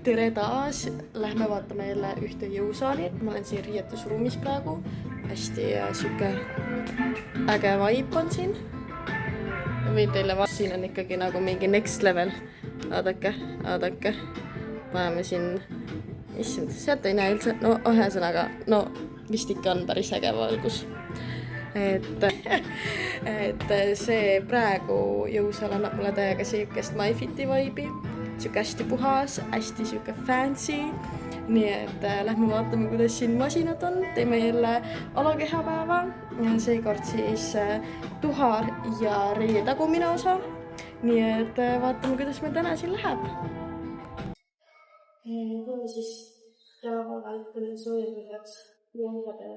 tere taas! Lähme vaatame jälle ühte jõusaali. Ma olen siin riietusruumis praegu. Hästi siuke äge vibe on siin. Võin teile vaadata, siin on ikkagi nagu mingi next level. Vaadake. Paneme siin... Issand, sealt ei näe üldse. No ühesõnaga, no vist ikka on päris äge valgus. Et see praegu jõusaal annab mulle täiega siukest MyFiti vibe'i. Siuke hästi puhas, hästi siuke fancy. Nii et lähme vaatame, kuidas siin masinad on. Teeme jälle alakehapäeva. Seekord siis tuhar ja ree tagumine osa. Nii et vaatame, kuidas meil täna siin läheb. Kui siis jalapalgalt soojenduseks jõudade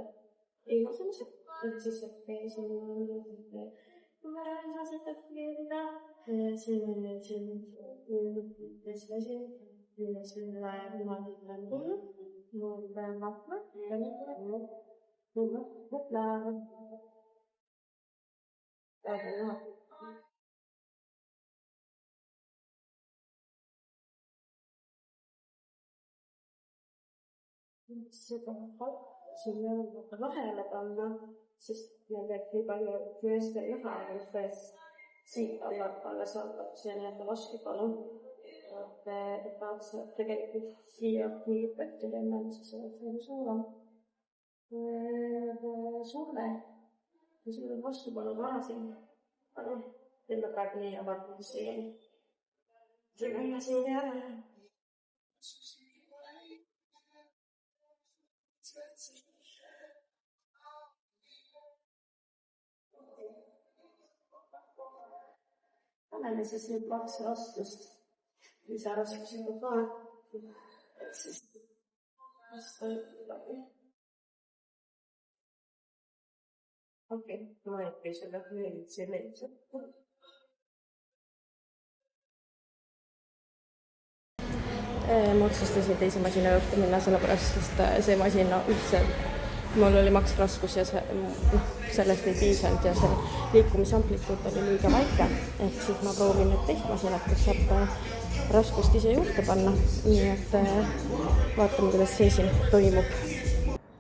ilmasemised. Et siis siin on asetab keerida. Siin on siin on vahele panna, sest meil teeb nii palju tööst ja juha, et siit alles algab see nii-öelda vaskipanu. Et tahaks tegelikult siia kiirpettu teeme, siis on suurem surve. Ja siin on vaskipanu varasin. Aga teeme praegu nii ja vaatame, mis see on. Siin on siin järele. Paneme siis nüüd 2 raskust, lisaraskusega ka, et siis vastu läbi. Okei, ma ei selle üldse leidnud. Ma otsustasin teise masina juurde minna, sellepärast, sest see masin üldse, mul oli maksraskus ja sellest ei piisanud ja see liikumisamplituud oli liiga väike. Ehk siis ma proovin nüüd teist masinat, kus saab raskust ise juurde panna. Nii et vaatame, kuidas see siin toimub.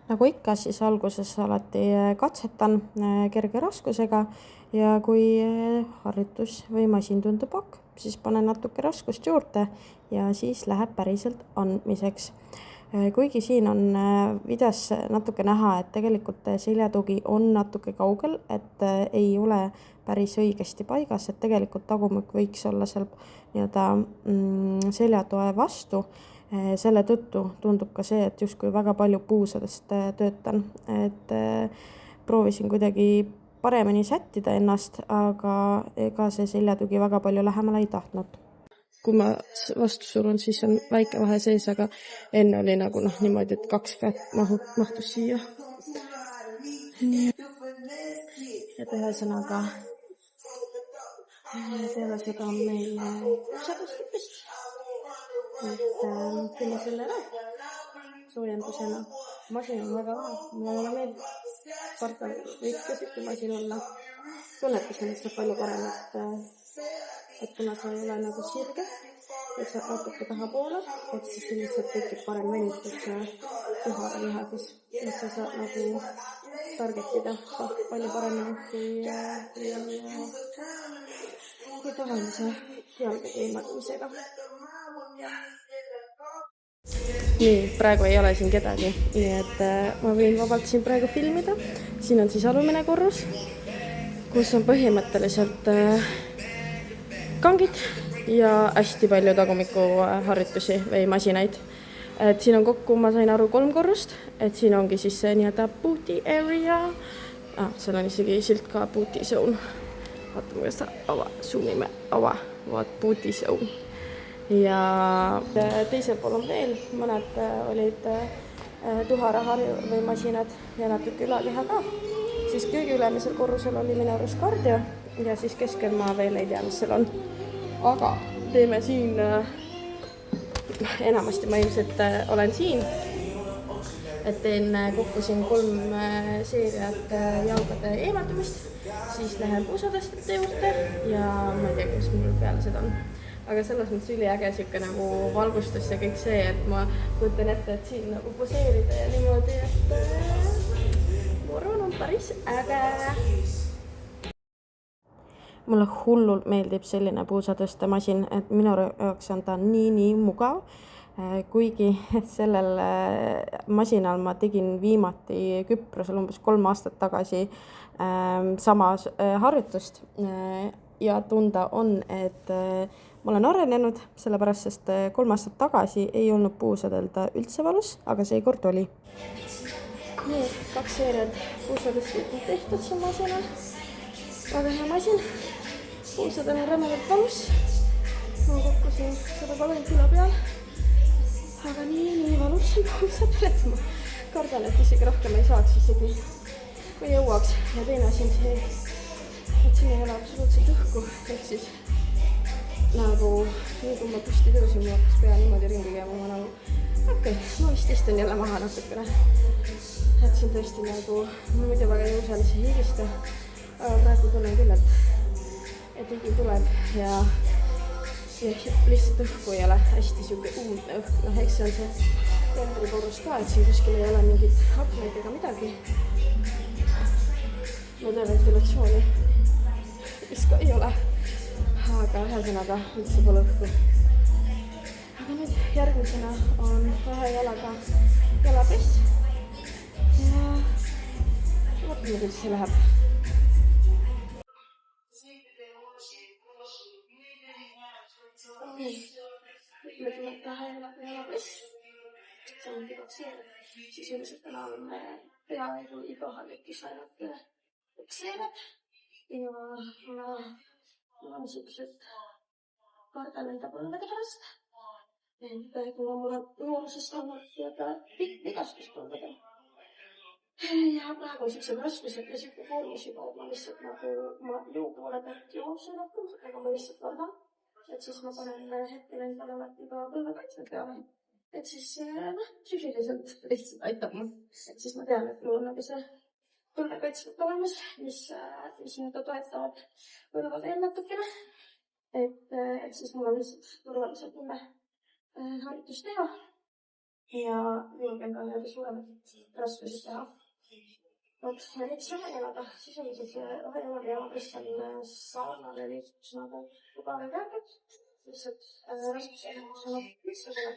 Nagu ikka, siis alguses alati katsetan kerge raskusega ja kui harjutus või masin tundub ok, siis panen natuke raskust juurde ja siis läheb päriselt andmiseks. Kuigi siin on videos natuke näha, et tegelikult seljatugi on natuke kaugel, et ei ole päris õigesti paigas, et tegelikult tagumik võiks olla seal seljatoe vastu. Selle tõttu tundub ka see, et justkui väga palju puusadest töötan. Et proovisin kuidagi paremini sättida ennast, aga ega see seljatugi väga palju lähemale ei tahtnud. Kui ma vastu surun, siis on väike vahe sees, aga enne oli nagu niimoodi, et 2 kätt mahtus siia. Et ühesõnaga teeme seda meil kuusadustupist. Et teeme selle ära soojendusena. Masin on väga vahe, mulle meeldib. Partal võikka siuke masin olla. Tunnetasin, et saab palju parem, et kuna see ei ole nagu sirge, et saab natuke taha poole, et siis lihtsalt tekib parem venitus tuhara lihadis. Et sa saad nagu targetida palju paremini kui tavalise jalgade ilmatumisega. Nii, praegu ei ole siin kedagi, nii et ma võin vabalt siin praegu filmida. Siin on siis alumine korrus, kus on põhimõtteliselt kangid ja hästi palju tagumiku harjutusi või masinaid. Et siin on kokku, ma sain aru 3 korrust, et siin ongi siis see nii-öelda booty area. Seal on isegi silt ka booty zone. Vaatame, kuidas zoomime, vaat booty zone. Ja teisel pool on veel, mõned olid tuharaharju või masinad ja natuke ülakeha ka. Siis kõige ülemisel korrusel oli minu arust kardio ja siis keskel ma veel ei tea, mis seal on. Aga teeme siin, enamasti ma ilmselt olen siin, et teen kokku siin 3 seeriat jalgade eemaldumist, siis lähen puusadestite juurde ja ma ei tea, mis mul peale seda on. aga selles mõttes üliäge sihuke nagu valgustus ja kõik see, et ma kujutan ette, et siin nagu poseerida ja niimoodi, et ma arvan, on päris äge. Mulle hullult meeldib selline puusatõstemasin, et minu jaoks on ta nii mugav. Kuigi sellel masinal ma tegin viimati Küprosel umbes 3 aastat tagasi samas harjutust ja tunda on, et ma olen arenenud, sellepärast sest 3 aastat tagasi ei olnud puusadel ta üldse valus, aga seekord oli. Nii, 2 seeriat puusadest tehtud siin masinal. Väga hea masin. Puusadel on rämedalt valus. Ma kokkusin 130 kilo peal. Aga nii valus on puusadel, et ma kardan, et isegi rohkem ei saaks isegi, kui jõuaks. Ja teine asi on see, et siin ei ole absoluutselt õhku. Ehk siis nagu nii kui ma püsti tõusin, ma hakkas pea niimoodi ringi käima. Ma nagu okei, ma vist istun jälle maha natukene. Et siin tõesti nagu muidu väga jõusalisi higista. Aga praegu tunnen küll, et higi tuleb ja lihtsalt õhku ei ole hästi siuke uudne õhk. Noh, eks see on see keldriporus ka, et siin kuskil ei ole mingit aknaid ega midagi. Muidu ventilatsiooni vist ka ei ole. Aga ühesõnaga üldse pole õhku. Aga nüüd järgmisena on 2 jalaga jalapress. Ja vaatame, kuidas see läheb. Ütleme, 2 jalaga jalapress. See on fikseeritud. Sisuliselt enam peaaegu iga harjutus ainult fikseerib. Ja mul on siuksed kardan enda põlvede pärast. Kuna mul on noorusest olnud väga pikk vigastus põlvedel. Ja praegu on siuksed raskused ja siuke koormus juba, et ma lihtsalt nagu jõu poole pealt jooksen rohkem, aga ma lihtsalt kardan. Et siis ma panen hetkel endale alati ka põlvekaitsmed peale. Et siis sügiliselt lihtsalt aitab mul. Et siis ma tean, et mul on nagu see põlvekaitsmed olemas, mis nüüd toetavad põlva veel natukene. Et siis mul on lihtsalt turvaliselt nime harjutus teha. Ja julgen ka nii suuremat raskusi teha. Vot, ja nüüd see jalaga, sisuliselt see jalaga jalapress on sarnane liikus nagu tugave kärbed. Lihtsalt raskus on lihtsusele.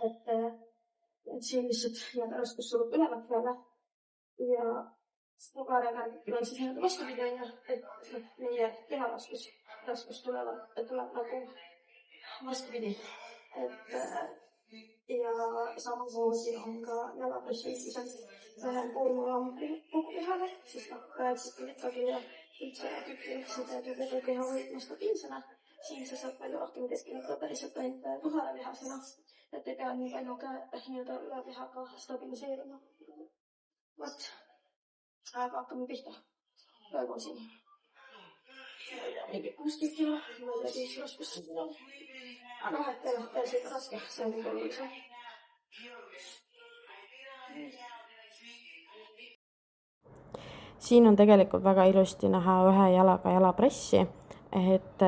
Et siin lihtsalt raskus surub ülemat peale. Ja tugave kärbedel on siis nii vastupidi, et meie keharaskus tuleb nagu vastupidi. Ja samamoodi on ka jalapressil koormavam kogu kehale, siis rääksid ikkagi üldse seda kogu keha hoidma stabiilsena. Siin sa saad palju rohkem keskenduda päriselt ainult kohale lihasena, et ei pea nii palju nii-öelda üle kehaga stabiliseerima. Vot, aga hakkame pihta. Praegu on siin mingi 60 kilo, ma ei tea, 5 raskust kilo. Aga et see on raske, see on kõige olulisem. Siin on tegelikult väga ilusti näha 1 jalaga jalapressi, et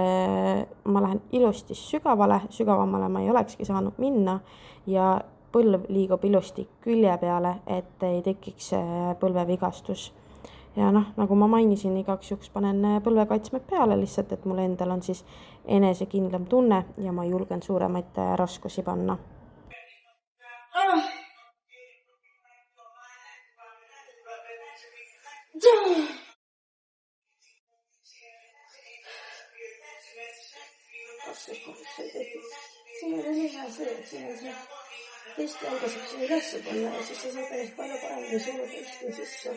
ma lähen ilusti sügavamale ma ei olekski saanud minna ja põlv liigub ilusti külje peale, et ei tekiks põlvevigastus. Ja nagu ma mainisin, igaks juhuks panen põlvekaitsmed peale lihtsalt, et mul endal on siis enesekindlam tunne ja ma julgen suuremaid raskusi panna. Siin on hea see, et siin on see testi algaseb siin ülesse panna ja siis see saab päris palju paremini suurde testi sisse.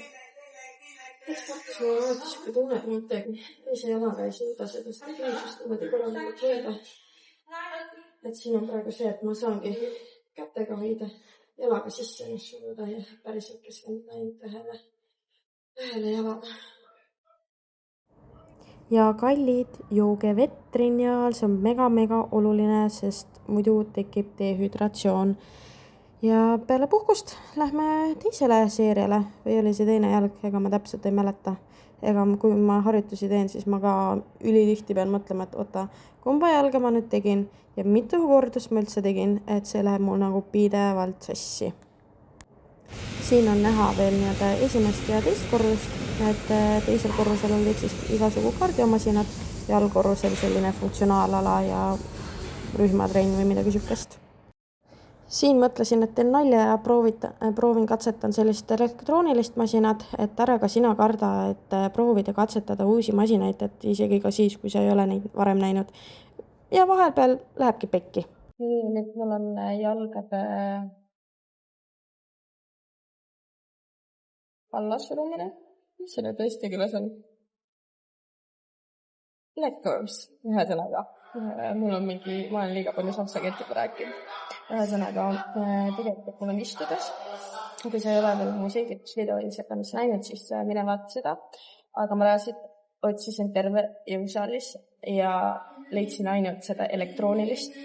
Eks partus ma vaadates kui tunne, et ma tegi teise jalaga ei suuda seda stabiilsust niimoodi korralikult hoida. Et siin on praegu see, et ma saangi kätega hoida jalaga sisse ennast suruda ja päriselt keskenduda ainult ühele jalaga. Ja kallid, jooge vett trenni ajal, see on mega oluline, sest muidu tekib dehüdratsioon. Ja peale puhkust lähme teisele seeriale või oli see teine jalg, ega ma täpselt ei mäleta. ega kui ma harjutusi teen, siis ma ka ülitihti pean mõtlema, et oota, kumba jalga ma nüüd tegin ja mitu kordust ma üldse tegin, et see läheb mul nagu pidevalt sassi. Siin on näha veel nii-öelda esimest ja teist korrust, et teisel korrusel olid siis igasugu kardiomasinad ja allkorrusel selline funktsionaalala ja rühmatrenn või midagi sükest. Siin mõtlesin, et teen nalja ja proovin katsetan sellist elektroonilist masinat, et ära ka sina karda, et proovida katsetada uusi masinaid, et isegi ka siis, kui sa ei ole neid varem näinud. Ja vahepeal lähebki pekki. Nüüd mul on jalgade allasurumine. Mis see nüüd eesti keeles on? Leg curves, ühesõnaga. Ma olen liiga palju saksa keelt juba rääkinud. Ühesõnaga, tegelikult mul on istudes. Kui sa ei ole veel mu selgitusvideoid segamist näinud, siis mine vaata seda. Aga ma otsisin terve jõusaalis ja leidsin ainult seda elektroonilist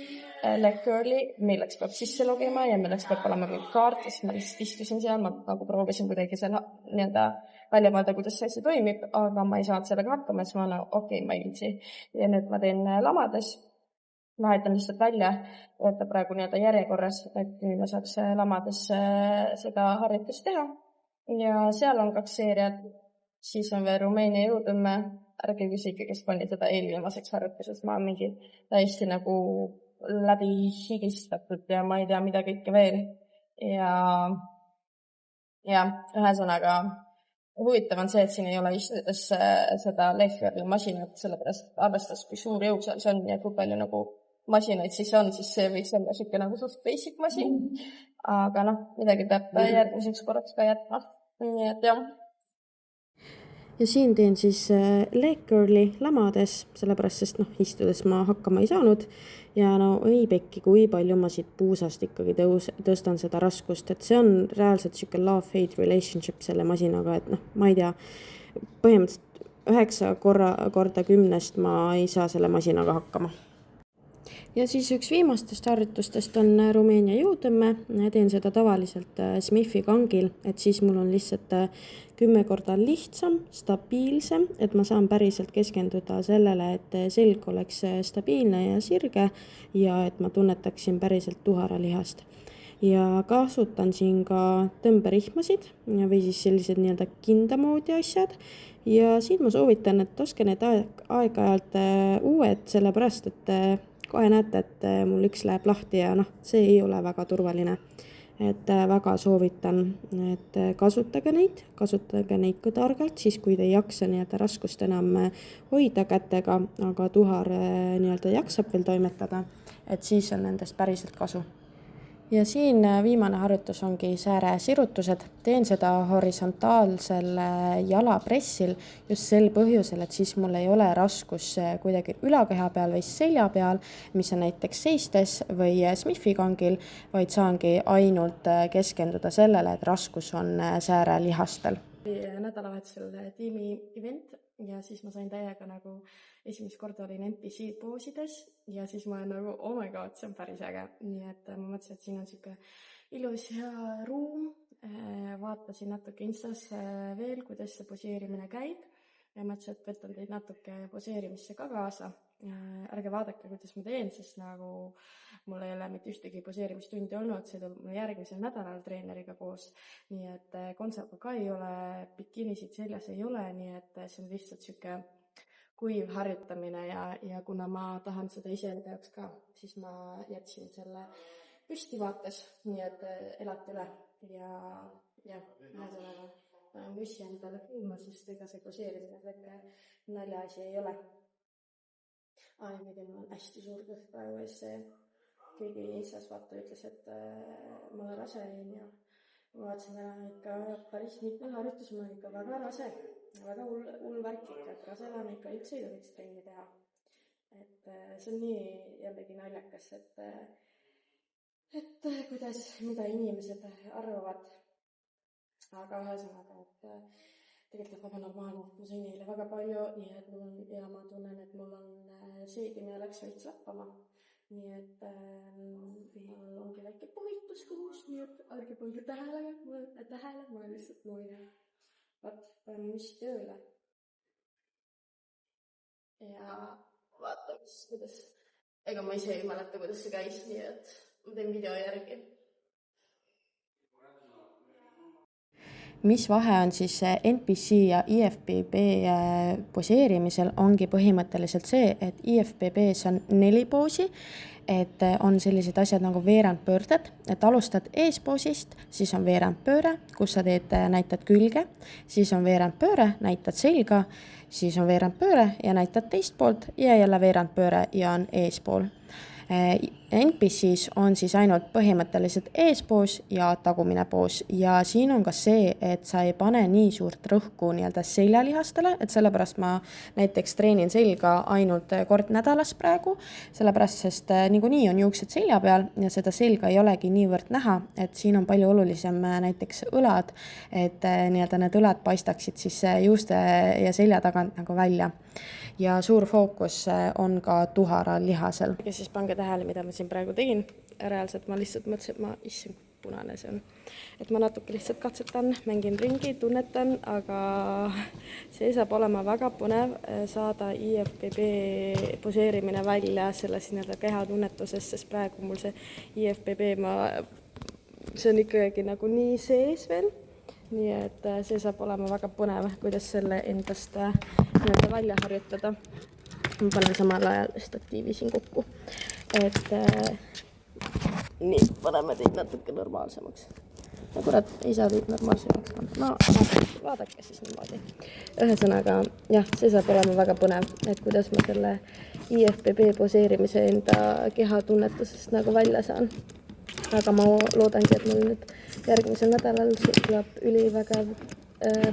leg curli, milleks peab sisse logima ja milleks peab olema mingi kaart, siis ma lihtsalt istusin seal, ma nagu proovisin kuidagi selle nii-öelda välja mõelda, kuidas see asi toimib, aga ma ei saanud sellega hakkama, siis ma okei, ma ei viitsi. Ja nüüd ma teen lamades, vahetan lihtsalt välja, võtta praegu nii-öelda järjekorras, et nüüd ma saaks lamades seda harjutust teha. Ja seal on 2 seeriat, siis on veel Rumeenia jõutõmme, ärge küsige, kes pani seda eelviimaseks harjutusest, ma olen mingi täiesti nagu läbi higistatud ja ma ei tea mida kõike veel. Ja ühesõnaga huvitav on see, et siin ei ole istudes seda leg-curli masinat, sellepärast arvestades, kui suur jõusaal see on ja kui palju nagu masinaid siis on, siis see võiks olla siuke nagu suht basic masin. Aga midagi peab järgmiseks korraks ka jätma. Nii et jah. Ja siin teen siis leg curli lamades, sellepärast sest istudes ma hakkama ei saanud ja ei pekki, kui palju ma siit puusast ikkagi tõstan seda raskust, et see on reaalselt siuke love-hate relationship selle masinaga, et ma ei tea, põhimõtteliselt 9 korda 10 ma ei saa selle masinaga hakkama. Ja siis üks viimastest harjutustest on Rumeenia jõutõmme, teen seda tavaliselt Smithi kangil, et siis mul on lihtsalt 10 korda lihtsam, stabiilsem, et ma saan päriselt keskenduda sellele, et selg oleks stabiilne ja sirge ja et ma tunnetaksin päriselt tuharalihast. Ja kasutan siin ka tõmberihmasid või siis sellised nii-öelda kindamoodi asjad. Ja siin ma soovitan, et oske need aeg-ajalt uued, sellepärast, et kohe näete, et mul üks läheb lahti ja see ei ole väga turvaline. Et väga soovitan, et kasutage neid ka targalt, siis kui te ei jaksa nii-öelda raskust enam hoida kätega, aga tuhar nii-öelda jaksab veel toimetada, et siis on nendest päriselt kasu. Ja siin viimane harjutus ongi sääre sirutused. Teen seda horisontaalsel jalapressil just sel põhjusel, et siis mul ei ole raskus kuidagi ülakeha peal või selja peal, mis on näiteks seistes või Smithi kangil, vaid saangi ainult keskenduda sellele, et raskus on säärelihastel. Nädalavahetusel tiimi event ja siis ma sain täiega nagu esimest korda olin NPC poosides ja siis ma olen nagu oh my god, see on päris äge. Nii et ma mõtlesin, et siin on siuke ilus hea ruum. Vaatasin natuke Instas veel, kuidas see poseerimine käib ja mõtlesin, et võtan teid natuke poseerimisse ka kaasa. Ärge vaadake, kuidas ma teen, sest nagu mul ei ole mitte ühtegi poseerimistundi olnud, see tuleb mul järgmisel nädalal treeneriga koos, nii et kontsaga ka ei ole, bikinisid seljas ei ole, nii et see on lihtsalt siuke kuiv harjutamine ja kuna ma tahan seda iseenda jaoks ka, siis ma jätsin selle püstivaates, nii et elate üle ja ühesõnaga müssi endale filma, sest ega see poseerimine väike naljaasi ei ole. Muidu mul on hästi suur kõht praegu ees see keegi Instas vaata ütles, et ma olen rase ja ma vaatasin ära ikka päris mitmel harjutus, ma olen ikka väga rase, väga hull värk ikka, et raselane ikka üldse ei tohiks trenni teha. Et see on nii jällegi naljakas, et mida inimesed arvavad. Aga ühesõnaga, et tegelikult väga normaalne, ma sõin eile väga palju, nii et ma tunnen, et mul on seedimine läks veits lappama. Nii et mul ongi väike puhitus kõhus, nii et ärge pange tähele, ma olen lihtsalt noine. Vaat, panen müssi tööle. ja vaatame siis, kuidas, ega ma ise ei mäleta, kuidas see käis, nii et ma teen video järgi. Mis vahe on siis NPC ja IFBB poseerimisel, ongi põhimõtteliselt see, et IFBB-s on 4 poosi, et on sellised asjad nagu veerandpöörded, et alustad eespoosist, siis on veerandpööre, kus sa näitad külge, siis on veerandpööre, näitad selga, siis on veerandpööre ja näitad teist poolt ja jälle veerandpööre ja on eespool. NPC-s on siis ainult põhimõtteliselt eespoos ja tagumine poos ja siin on ka see, et sa ei pane nii suurt rõhku nii-öelda seljalihastele, et sellepärast ma näiteks treenin selga ainult kord nädalas praegu, sellepärast sest niikuinii on juuksed selja peal ja seda selga ei olegi niivõrd näha, et siin on palju olulisem näiteks õlad, et nii-öelda need õlad paistaksid siis juuste ja selja tagant nagu välja. Ja suur fookus on ka tuhara lihasel. Ja siis pange tähele, mida ma siin praegu tegin. Reaalselt ma lihtsalt mõtlesin, et issand, punane see on. Et ma natuke lihtsalt katsetan, mängin ringi, tunnetan, aga see saab olema väga põnev saada IFBB poseerimine välja selles kehatunnetusest, sest praegu mul see IFBB, see on ikkagi nagu nii sees veel. Nii et see saab olema väga põnev, kuidas selle endast välja harjutada. Ma panen samal ajal statiivi siin kokku. Et nii, paneme teid natuke normaalsemaks. Ja kurat, ei saa teid normaalsemaks panna. No, vaadake siis niimoodi. Ühesõnaga, jah, see saab olema väga põnev, et kuidas ma selle IFBB poseerimise enda kehatunnetusest nagu välja saan. Aga ma loodangi, et mul nüüd järgmisel nädalal tuleb ülivägev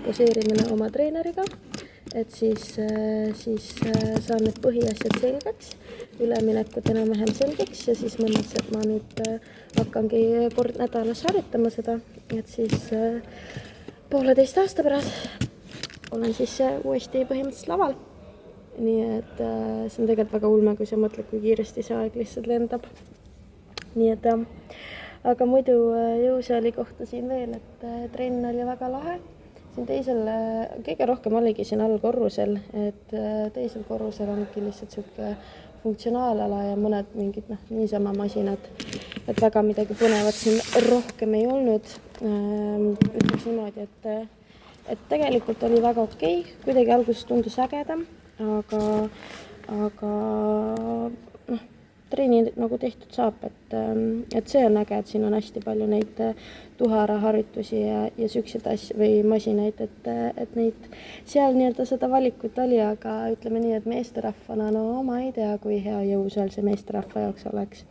poseerimine oma treeneriga, et siis saan need põhiasjad selgeks, üleminekud enam-vähem selgeks ja siis mõtlesin, et ma nüüd hakkangi kord nädalas harjutama seda, et siis 1,5 aasta pärast olen siis uuesti põhimõtteliselt laval. Nii et see on tegelikult väga ulme, kui sa mõtled, kui kiiresti see aeg lihtsalt lendab. Nii et aga muidu jõusaali kohtasin veel, et trenn oli väga lahe. Siin teisel, kõige rohkem oligi siin all korrusel, et teisel korrusel ongi lihtsalt siuke funktsionaalala ja mõned mingid niisama masinad, et väga midagi põnevat siin rohkem ei olnud. Ütleks niimoodi, et tegelikult oli väga okei, kuidagi alguses tundus ägedam, aga treeni nagu tehtud saab, et see on äge, et siin on hästi palju neid tuharaharjutusi ja sükseid asju või masinaid, et neid seal nii-öelda seda valikut oli, aga ütleme nii, et meesterahvana, no ma ei tea, kui hea jõusaal see meesterahva jaoks oleks.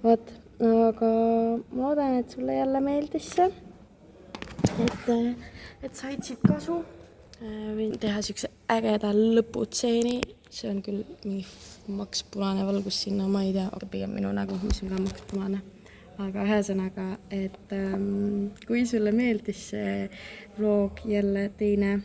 Vaat, aga ma loodan, et sulle jälle meeldis see, et said siit kasu. Võin teha siukse ägeda lõputseeni, see on küll mingi maks punane valgus sinna, ma ei tea, aga pigem minu nägu, mis on ka maks punane. Aga ühesõnaga, et kui sulle meeldis see vlog jälle teine,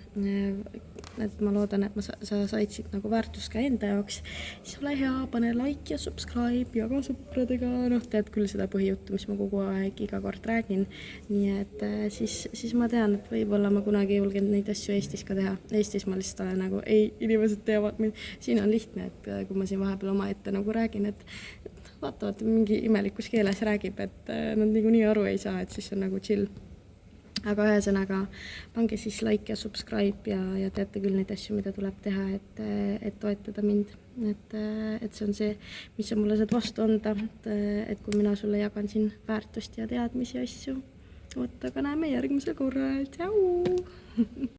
et ma loodan, et sa said siit nagu väärtust ka enda jaoks, siis ole hea, pane like ja subscribe, jaga sõpradega, tead küll seda põhijuttu, mis ma kogu aeg iga kord räägin. Nii et siis ma tean, et võib-olla ma kunagi julgen neid asju Eestis ka teha. Eestis ma lihtsalt olen nagu, inimesed teavad mind. Siin on lihtne, et kui ma siin vahepeal oma ette nagu räägin, et vaatavad mingi imelikus keeles räägib, et nad niikuinii aru ei saa, et siis on nagu chill. Aga ühesõnaga, pange siis like ja subscribe ja teate küll neid asju, mida tuleb teha, et toetada mind. Et see on see, mis on mulle saad vastu anda, et kui mina sulle jagan siin väärtust ja teadmisi asju. Aga näeme järgmisel korral. Tšau!